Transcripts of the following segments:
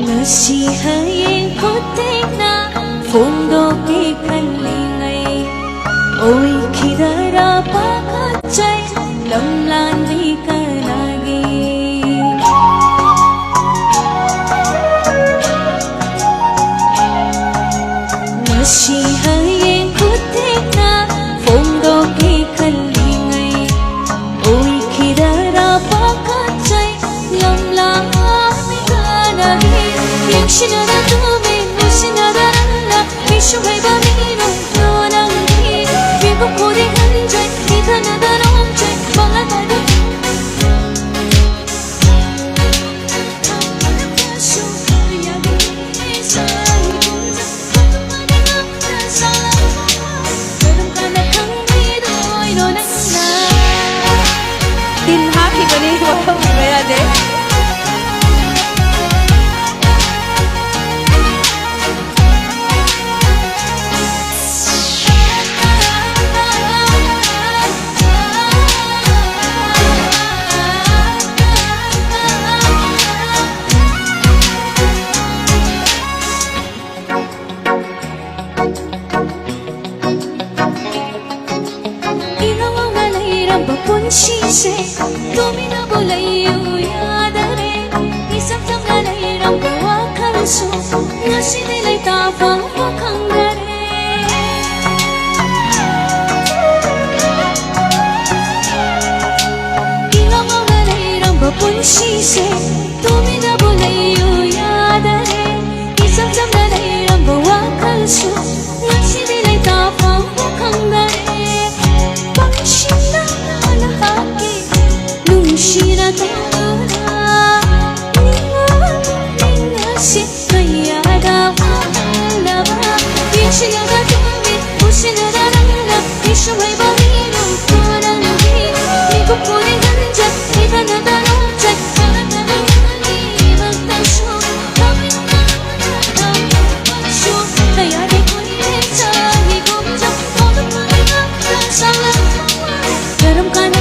ngasi hayeng putik na phongdoke khallingai oi khidara pakachai lamlan vi kanagi ngasi hayeng putik na phongdoke khallingai oi khidara pakachai lamlan vi kanagi yakshina tume musinada la mishugai ba miro nonangi vivo kore hanjai idana danomjai bangada tin happy bani waktu gaya deh. Punshise tumina bolayu yadare isam samgalai rambawa khalsu ngasi dilai ta phang khangare ilama galai ramba punshise tumina bolayu yadare isam samgalai rambawa khalsu ngasi dilai ta phang khangare Shira tara ninga se kaya da lava yeshya da tumi usina da la ishu hai ba miro kora nahi niku kore ganja idana da noche kana da ni vakta shu tamina shu kaya de kore chahi gomja kodu mana sala garam kana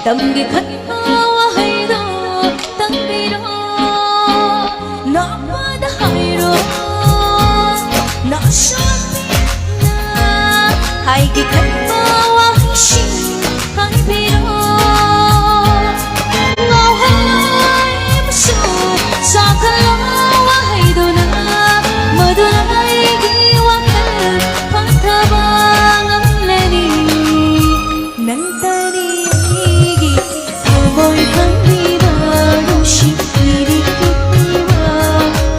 tâm ghi khát hoa hay đó tăng bi đó ikatbawa hishing ang biro ngawhay maso sa kalawa ay doon na madunay giwakan pagtabang ang leni ng tanigi amoy kang bibaro shikiri kitiwa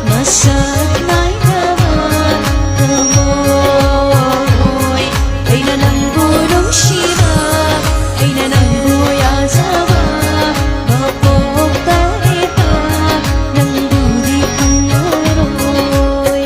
masat na'y naman kamoy ay nananggurong shiba ay nanangguya sawa mapokta ng budi kang aroy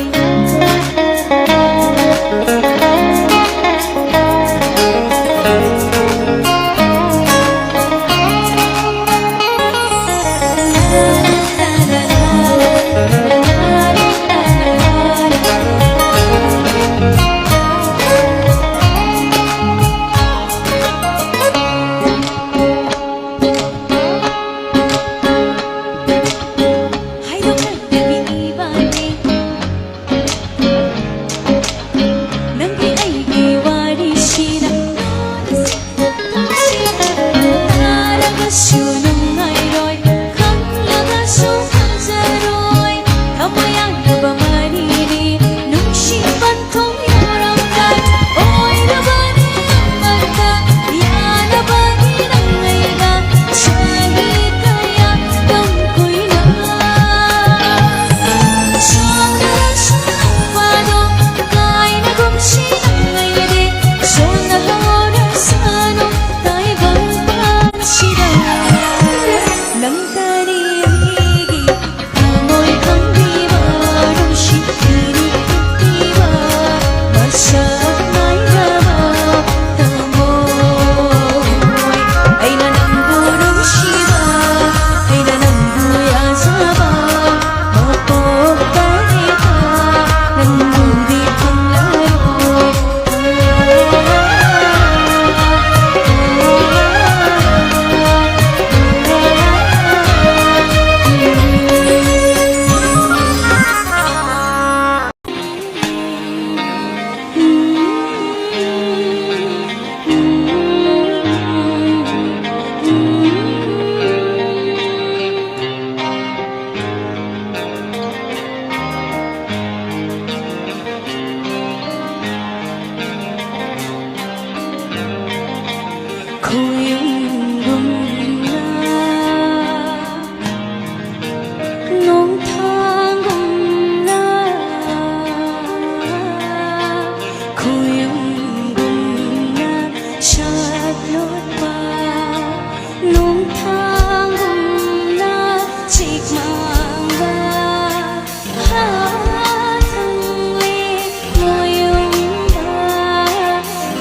Hay dokal nag-iibalik nang ay giwari siya Nalagasunong ayroy kang lagasong hansaroy kamayang nabamanini nung sipantong yorangkat oy nabani ang mata yan nabani ng ngayga sahit kaya kang ko'y siyang nalasunong pado kay nagumsin ang ngayade so nahawarasano tayo bang pansira ng tanimigi amoy kang bibarong shikiri-kitiwa masat na'y naman tamoy ay nanangburong shiba ay nanangguya saba mapokta ng budi kang laroy nung tanggong na kuyunggong na siya't lot pa nung tanggong na sikmang ba hatangli ngoyong ba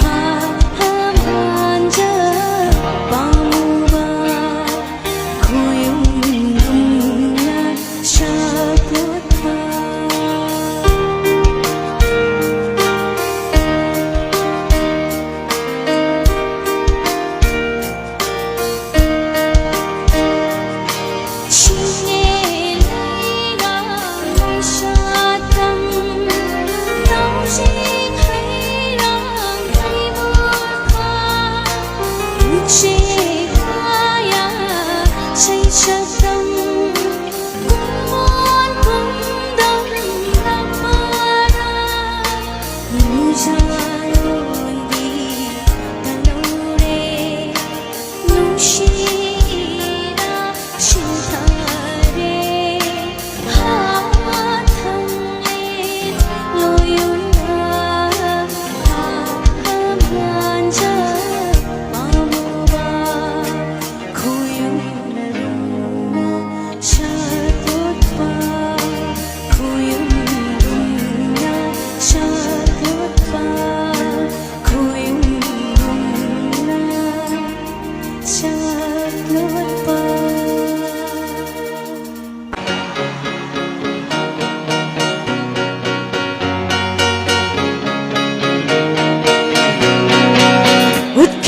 hahaman dyan pamuba kuyunggong na siya't lot pa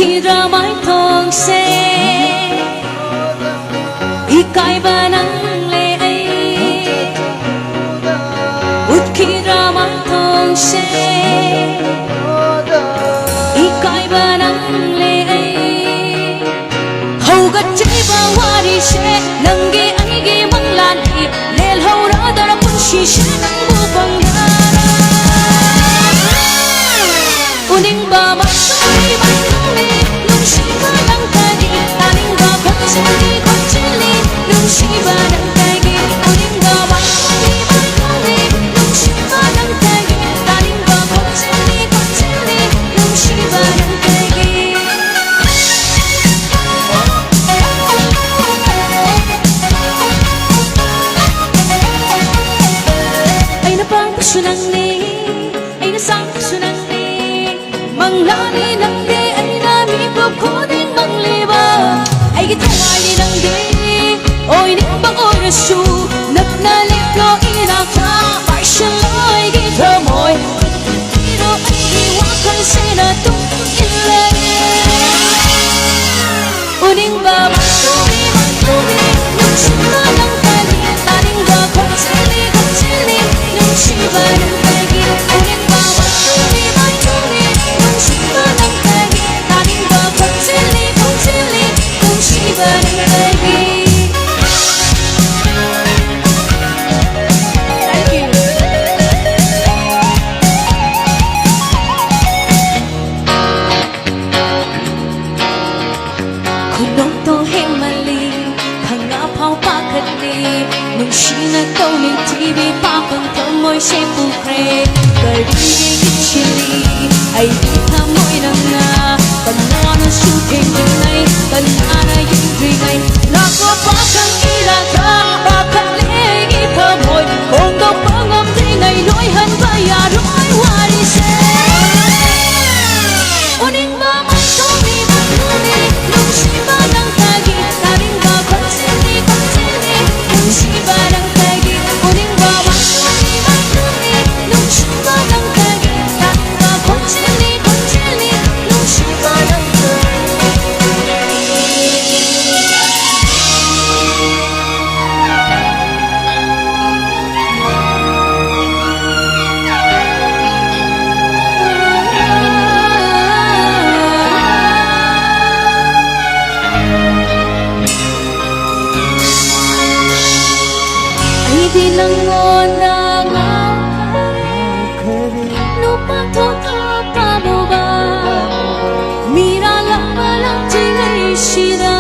Kira mai thong se ikay ba ng leay Ut kira mai thong se ꯅꯨꯡꯁꯤꯕ ꯋꯥꯔꯤꯁꯦ ꯅꯪꯒꯤ ꯑꯩꯒꯤ ꯃꯪꯂꯥꯟꯅꯤ ꯂꯦꯜꯍꯧꯔꯗꯧꯔ ꯄꯨꯟꯁꯤꯁꯦ ꯅꯪꯕꯨ ꯄꯪꯗꯅ 우닝바 목소리 만나네 눈시바 낭타기 나린가 거칠리 거칠리 눈시바 낭타기 우닝바 목소리 만나네 눈시바 낭타기 나린가 거칠리 거칠리 눈시바 낭타기 ay napagpasunang ay nasangpasunang Manglani ng di ay namibog kuning mangliba Ay gitawali ng di Oy nimbang orasu Nagnalik lo inaka Partial ay gitamoy Pero ay iwakan sinatong ilay Uning ba matuli matuli Nung siba ng tali Taling ba kotsili kotsili Nung siba ng tagi Uning ba matuli matuli Siba ng tagi, taling ba kotsili, kotsili, kung siba ng tagi. Thank you. Kunong toheng mali, hangapaw pakali, nung sinagaw ng TV, papuntamoy siya pukre, karigig chili. Ay di kamoy na nga Banana shooting ringay Banana yung ringay Nako pa kang ilaga Bakalig ikamoy Kung kapangam ringay Loyhan bayaroy warise Uning ba matuli matuli Nung siba ng tagi Taring ba kotsili kotsili Nung siba ng tagi Uning ba matuli matuli Nung siba ng tagi Taring ba kotsili kotsili Nung siba ng Ay di lang mo na nga Lupato ka mo ba Mira lang palang tingay sila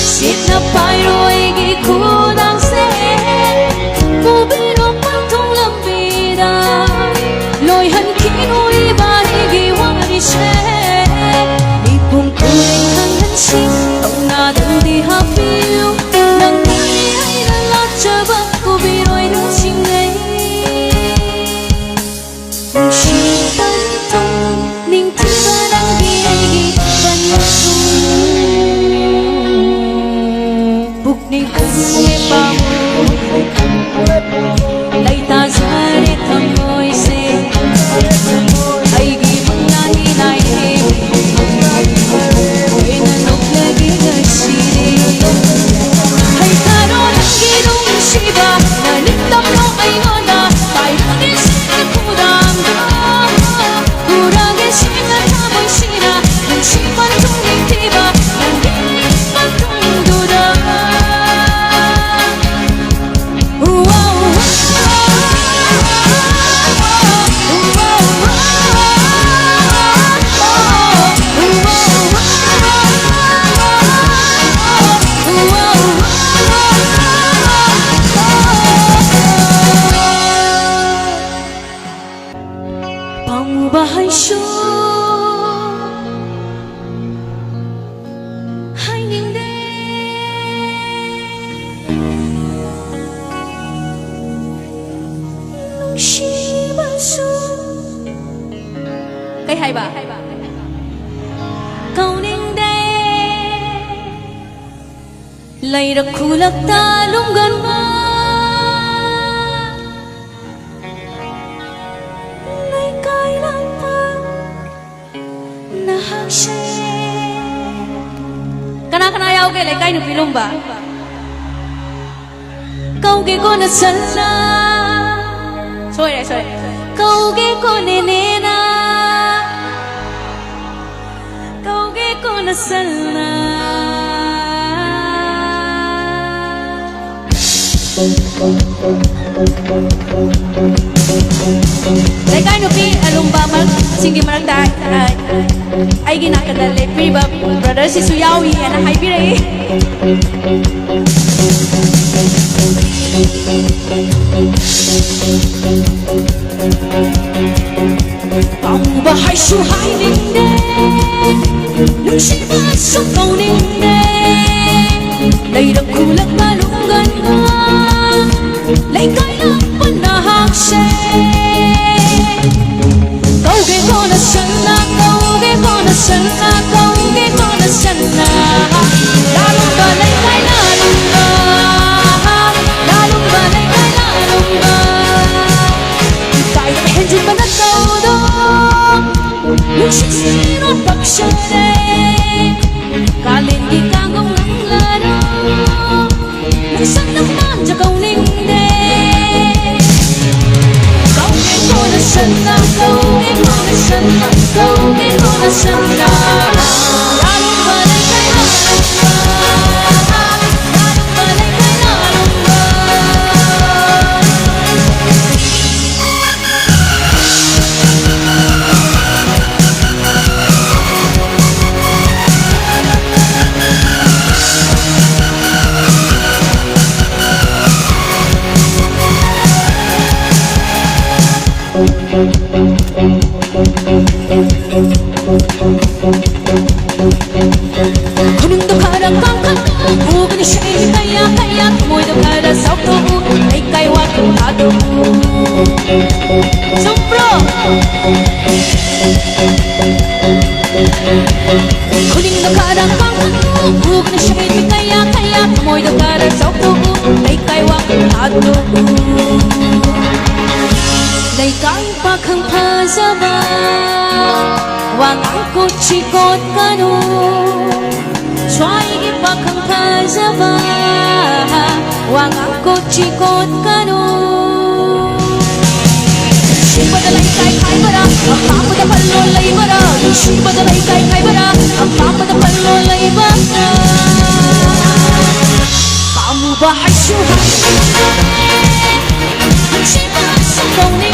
Sit na payo ay gikudang sen Bubiro pantong lambida Loyhan kino iba higiwari sen Ipong kuling hanggan sing Tong nadang di hapiyo Nang nani ay nalat jabang Kubiro'y nung singay Nung sitan itong Ning tiba ng giyay Bukni bukni pa mo Lay tazarit ang moise Ay gimang naninay Ay nanok lagi gasiri Ay karon ang ginong siba Nalintap no ay ngona Tayong isin kudam Kurang isin at hamoy sina Nung sipan tunging tiba Nandinig pantong duda Pangbahay siya Hay hindi Nung siba su Kay hay ba? Kau hindi Lay rakulak talong ganma Lay kailang pa Nahasya Kana ayaw kay lay kay nupilong ba? Kau ge ko na sana Sorry Kau ge ko nenena Kau ge ko nasana Lai kai nupi alumba mar singdi marak dai ai gi nakada le priba brother si su yawi ana hai bi rei Bang ba hai su hai ning de Lung shi ba su kau ning de Lai rak khu lak ba lung gan ga Lai kai na pan na hak she Kau ge ko na san na kau ge ko na san na kau ge ko na san na La lung ba lai kai na lung ba La lung ba lai kai na lung ba Kai hen jin ba na kau do Lung shi si no pak she de Ka len gi ka ngong nang la do Lung san na man ja kau ning de Kau ge ko na san na kau ge ko na san na kau ge ko na san na La lung ba lai kai na lung ba La lung ba lai kai na lung ba Kuning do kada kang kang Bukan syai kaya kaya Moy do kada sauk do Lai kai wa kim ha do Sumpro Kuning do kada kang kang Bukan syai kaya kaya Moy do kada sauk do Lai kai wa kim ha do Lai kai pa khang pha zaba Wang aku cikot kanu Suai gi pa khang pha zaba Wang aku cikot kanu Shiba da lai kai kai bara Amma pa da pallo lai bara Shiba da lai kai kai bara Amma pa da pallo lai bara Kamu ba hai shu hai Shiba sa kau ni